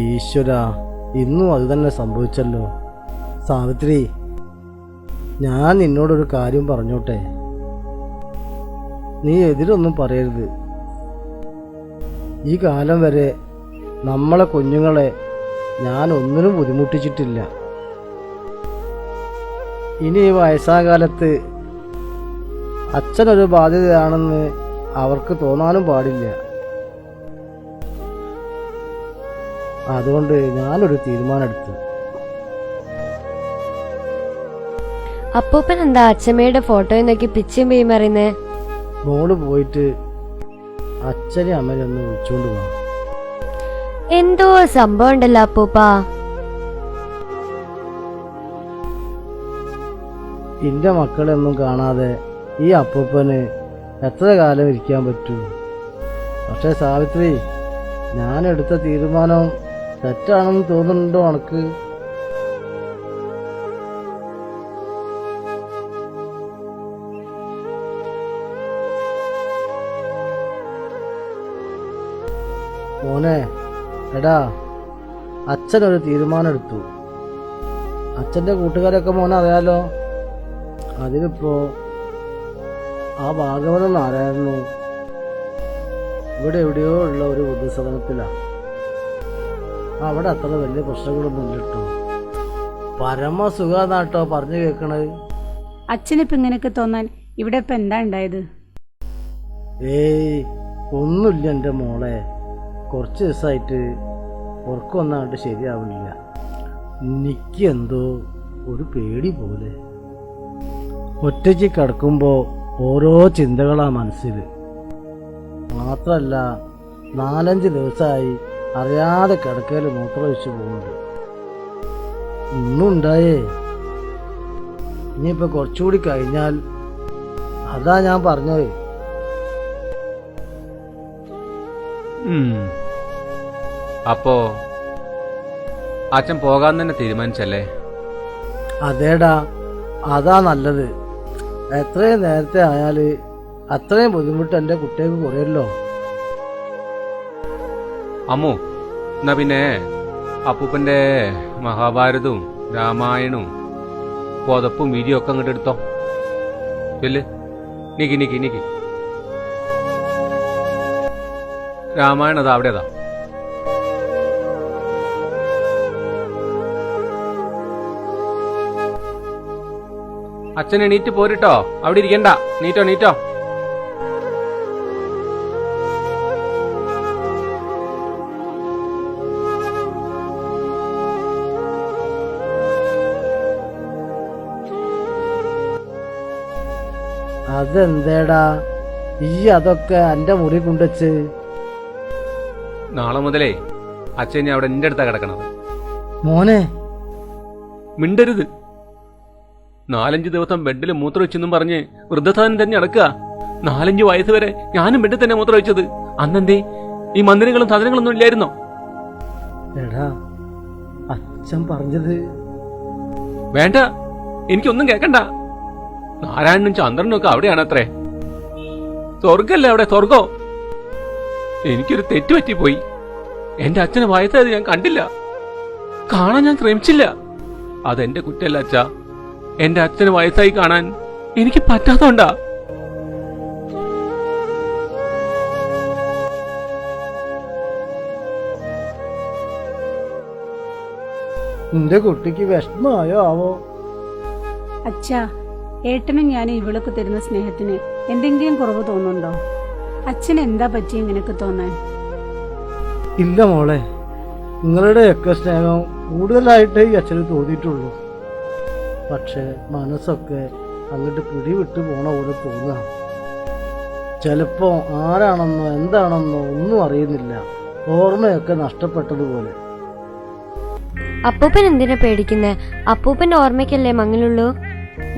ഈശ്വര, ഇന്നും അത് തന്നെ സംഭവിച്ചല്ലോ. സാവിത്രി, ഞാൻ നിന്നോടൊരു കാര്യം പറഞ്ഞോട്ടെ, നീ എതിരൊന്നും പറയരുത്. ഈ കാലം വരെ നമ്മളെ കുഞ്ഞുങ്ങളെ ഞാൻ ഒന്നിനും ബുദ്ധിമുട്ടിച്ചിട്ടില്ല. ഇനി ഈ വയസ്സാകാലത്ത് അച്ഛനൊരു ബാധ്യതയാണെന്ന് അവർക്ക് തോന്നാനും പാടില്ല. അതുകൊണ്ട് ഞാനൊരു തീരുമാനമെടുത്തു. അപ്പൂപ്പൻ എന്താ അച്ഛമ്മയുടെ ഫോട്ടോ നോക്കി പിച്ചും പെയ്യും പറയുന്നേ? മോള് പോയിട്ട് അച്ഛനെ അമ്മനെ ഒന്ന് വിളിച്ചോണ്ട് പോവാം. എന്തോ സംഭവം ഉണ്ടല്ലോ അപ്പൂപ്പ. എന്റെ മക്കളെ ഒന്നും കാണാതെ ഈ അപ്പൂപ്പന് എത്ര കാലം ഇരിക്കാൻ പറ്റൂ? പക്ഷെ സാവിത്രി, ഞാൻ എടുത്ത തീരുമാനം തെറ്റാണെന്ന് തോന്നുന്നുണ്ടോ ഉനക്ക്? മോനെ, എടാ, അച്ഛനൊരു തീരുമാനം എടുത്തു. അച്ഛൻ്റെ കൂട്ടുകാരൊക്കെ മോനെ അറിയാലോ. അതിലിപ്പോ ആ ഭാഗവതം നാരായണനും ഇവിടെ എവിടെയോ ഉള്ള ഒരു വൃദ്ധസദനത്തിലാണ്. അവിടെ അത്ര വലിയ പ്രശ്നങ്ങളൊന്നും ഇല്ലട്ടോ. പരമസുഖാന്നാട്ടോ പറഞ്ഞു കേൾക്കണത്. അച്ഛനിപ്പോ ഇങ്ങനെയൊക്കെ തോന്നാൻ ഇവിടെ ഇപ്പൊ എന്താ ഉണ്ടായത്? ഏയ്, ഒന്നുമില്ല എൻ്റെ മോളെ. കുറച്ച് ദിവസമായിട്ട് ഉറക്കമൊന്നായിട്ട് ശരിയാവില്ല. എനിക്ക് എന്തോ ഒരു പേടി പോലെ. ഒറ്റയ്ക്ക് കിടക്കുമ്പോൾ ഓരോ ചിന്തകളാ മനസ്സിൽ. മാത്രല്ല, 4-5 ദിവസമായി അറിയാതെ കിടക്കയിൽ മൂത്രമൊഴിച്ചു പോകുന്നുണ്ട്. ഇന്നും ഉണ്ടായേ. ഇനിയിപ്പോൾ കുറച്ചുകൂടി കഴിഞ്ഞാൽ, അതാ ഞാൻ പറഞ്ഞത്. അപ്പോ അച്ഛൻ പോകാൻ തന്നെ തീരുമാനിച്ചല്ലേ? അതേടാ, അതാ നല്ലത്. എത്രയും നേരത്തെ ആയാല് അത്രയും ബുദ്ധിമുട്ട് എൻ്റെ കുട്ടികൾക്ക് കുറയല്ലോ. അമ്മു, എന്നാ പിന്നെ അപ്പൂപ്പന്റെ മഹാഭാരതവും രാമായണവും പുതപ്പും വീഡിയോ ഒക്കെ അങ്ങോട്ട് എടുത്തോ. ചെല്ല്, നീക്കി രാമായണം അതാ അവിടെതാ. അച്ഛൻ എണീറ്റ് പോരിട്ടോ, അവിടെ ഇരിക്കണ്ട. നീറ്റോ. അതെന്തേടാ ഈ അതൊക്കെ എന്റെ മുറി കൊണ്ടുവച്ച്? നാളെ മുതലേ അച്ഛൻ അവിടെ എന്റെ അടുത്താ കിടക്കണത്. മോനെ, മിണ്ടരുത്. 4-5 ദിവസം ബെഡിൽ മൂത്രമൊഴിച്ചെന്നും പറഞ്ഞ് വൃദ്ധസാധനം തന്നെ നടക്കുക. 4-5 വയസ്സ് വരെ ഞാനും ബെഡിൽ തന്നെ മൂത്രമൊഴിച്ചത്. അന്നെന്തേ ഈ മന്ദിരങ്ങളും സാധനങ്ങളൊന്നും ഇല്ലായിരുന്നോ? എടാ, അച്ഛൻ പറഞ്ഞത് വേണ്ട, എനിക്കൊന്നും കേക്കണ്ട. നാരായണനും ചന്ദ്രനും ഒക്കെ അവിടെയാണത്രേ. സ്വർഗല്ലേ അവിടെ, സ്വർഗോ. എനിക്കൊരു തെറ്റുപറ്റിപ്പോയി. എന്റെ അച്ഛന് വയസ്സായത് ഞാൻ കണ്ടില്ല, കാണാൻ ഞാൻ ശ്രമിച്ചില്ല. അതെന്റെ കുറ്റല്ല അച്ഛാ. എന്റെ അച്ഛന് വയസ്സായി കാണാൻ എനിക്ക് പറ്റാത്തോണ്ടാ. നിന്റെ കുട്ടിക്ക് വിഷമമായോ ആവോ? അച്ഛാ, ഏട്ടനും ഞാൻ ഇവൾക്ക് തരുന്ന സ്നേഹത്തിന് എന്തെങ്കിലും കുറവ് തോന്നുന്നുണ്ടോ? അച്ഛന് എന്താ പറ്റി ഇങ്ങനെയൊക്കെ തോന്നാൻ? ഇല്ല മോളെ, നിങ്ങളുടെയൊക്കെ സ്നേഹം കൂടുതലായിട്ടേ ഈ അച്ഛന് തോന്നിയിട്ടുള്ളൂ. പക്ഷെ മനസ്സൊക്കെ അങ്ങോട്ട് പിടിവിട്ട് പോണ പോലെ തോന്നുക. ചിലപ്പോ ആരാണെന്നോ എന്താണെന്നോ ഒന്നും അറിയുന്നില്ല. ഓർമ്മയൊക്കെ നഷ്ടപ്പെട്ടതുപോലെ. അപ്പൂപ്പൻ എന്തിനാ പേടിക്കുന്നേ? അപ്പൂപ്പന്റെ ഓർമ്മയ്ക്കല്ലേ മങ്ങലുള്ളൂ.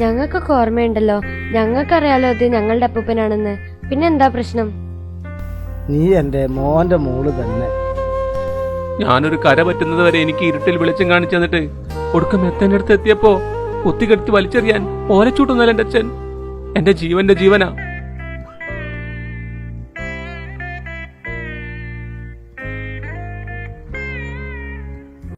ഞങ്ങൾക്കൊക്കെ ഓർമ്മയുണ്ടല്ലോ. ഞങ്ങൾക്കറിയാലോ ഇത് ഞങ്ങളുടെ അപ്പൂപ്പനാണെന്ന്. പിന്നെന്താ പ്രശ്നം? നീ എന്റെ മോന്റെ മോള് തന്നെ. ഞാനൊരു കര പറ്റുന്നത് വരെ എനിക്ക് ഇരുട്ടിൽ വെളിച്ചം കാണിച്ചു തന്നിട്ട് ഒടുക്കം എത്തേൻ്റെ അടുത്ത് എത്തിയപ്പോ കുത്തിക്കെടുത്ത് വലിച്ചെറിയാൻ ഓലച്ചൂട്ടുന്നല്ല എന്റെ അച്ഛൻ. എന്റെ ജീവന്റെ ജീവനാ.